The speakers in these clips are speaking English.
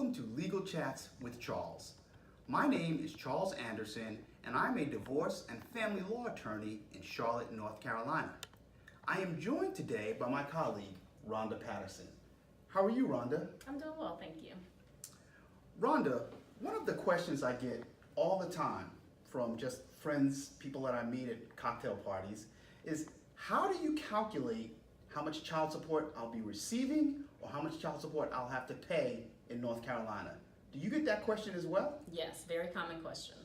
Welcome to Legal Chats with Charles. My name is Charles Anderson, and I'm a divorce and family law attorney in Charlotte, North Carolina. I am joined today by my colleague, Rhonda Patterson. How are you, Rhonda? I'm doing well, thank you. Rhonda, one of the questions I get all the time from just friends, people that I meet at cocktail parties, is how do you calculate how much child support I'll be receiving or how much child support I'll have to pay in North Carolina? Do you get that question as well? Yes, very common question.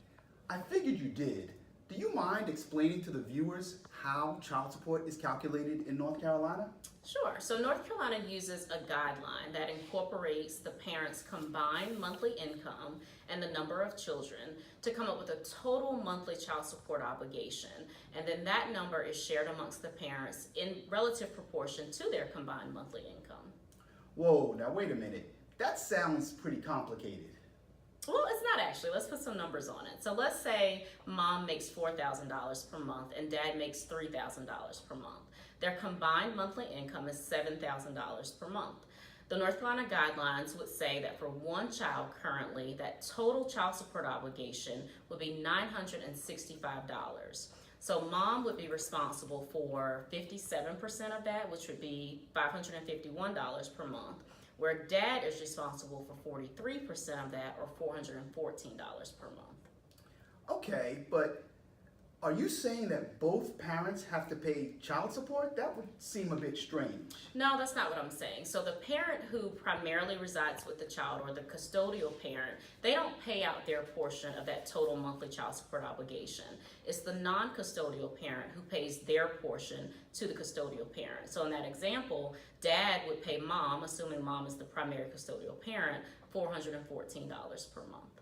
I figured you did. Do you mind explaining to the viewers how child support is calculated in North Carolina? Sure. So North Carolina uses a guideline that incorporates the parents' combined monthly income and the number of children to come up with a total monthly child support obligation. And then that number is shared amongst the parents in relative proportion to their combined monthly income. Whoa, now wait a minute. That sounds pretty complicated. Well, it's not actually. Let's put some numbers on it. So let's say mom makes $4,000 per month and dad makes $3,000 per month. Their combined monthly income is $7,000 per month. The North Carolina guidelines would say that for one child currently, that total child support obligation would be $965. So mom would be responsible for 57% of that, which would be $551 per month, where dad is responsible for 43% of that, or $414 per month. Okay, but are you saying that both parents have to pay child support? That would seem a bit strange. No, that's not what I'm saying. So the parent who primarily resides with the child, or the custodial parent, they don't pay out their portion of that total monthly child support obligation. It's the non-custodial parent who pays their portion to the custodial parent. So in that example, dad would pay mom, assuming mom is the primary custodial parent, $414 per month.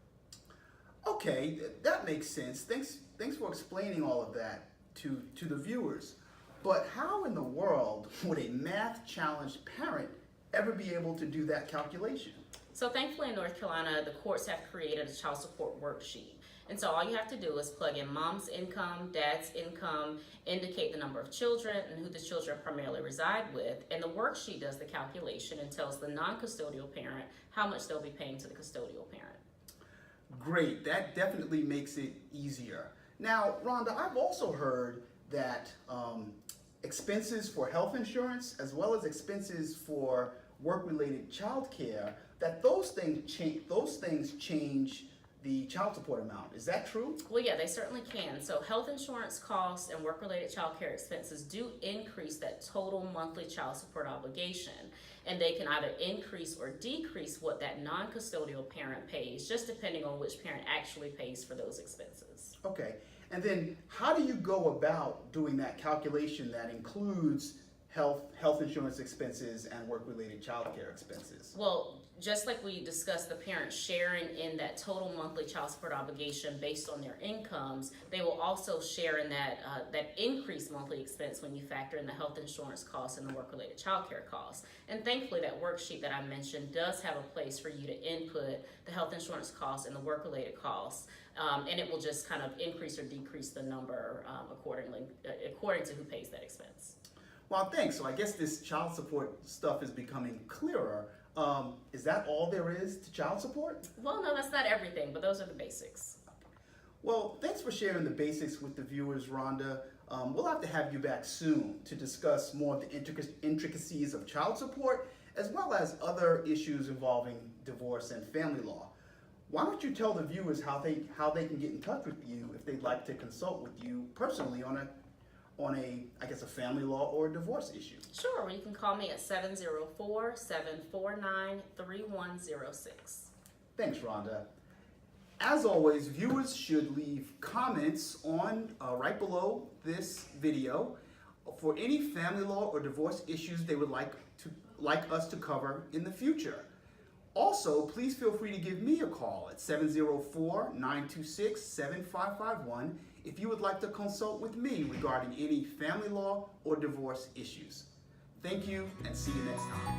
Okay, that makes sense. Thanks for explaining all of that to the viewers. But how in the world would a math-challenged parent ever be able to do that calculation? So thankfully in North Carolina, the courts have created a child support worksheet. And so all you have to do is plug in mom's income, dad's income, indicate the number of children and who the children primarily reside with, and the worksheet does the calculation and tells the non-custodial parent how much they'll be paying to the custodial parent. Great, that definitely makes it easier. Now, Rhonda, I've also heard that expenses for health insurance as well as expenses for work-related child care, that those things change the child support amount. Is that true? Well, yeah, they certainly can. So health insurance costs and work-related child care expenses do increase that total monthly child support obligation. And they can either increase or decrease what that non-custodial parent pays, just depending on which parent actually pays for those expenses. Okay, and then how do you go about doing that calculation that includes health insurance expenses and work-related child care expenses? Well, just like we discussed, the parents sharing in that total monthly child support obligation based on their incomes, they will also share in that increased monthly expense when you factor in the health insurance costs and the work-related child care costs. And thankfully, that worksheet that I mentioned does have a place for you to input the health insurance costs and the work-related costs, and it will just kind of increase or decrease the number according to who pays that expense. Well, thanks. So I guess this child support stuff is becoming clearer. Is that all there is to child support? Well, no, that's not everything, but those are the basics. Well, thanks for sharing the basics with the viewers, Rhonda. We'll have to have you back soon to discuss more of the intricacies of child support, as well as other issues involving divorce and family law. Why don't you tell the viewers how they can get in touch with you if they'd like to consult with you personally on a family law or divorce issue? Sure, well, you can call me at 704-749-3106. Thanks, Rhonda. As always, viewers should leave comments on right below this video for any family law or divorce issues they would like us to cover in the future. Also, please feel free to give me a call at 704-926-7551 if you would like to consult with me regarding any family law or divorce issues. Thank you, and see you next time.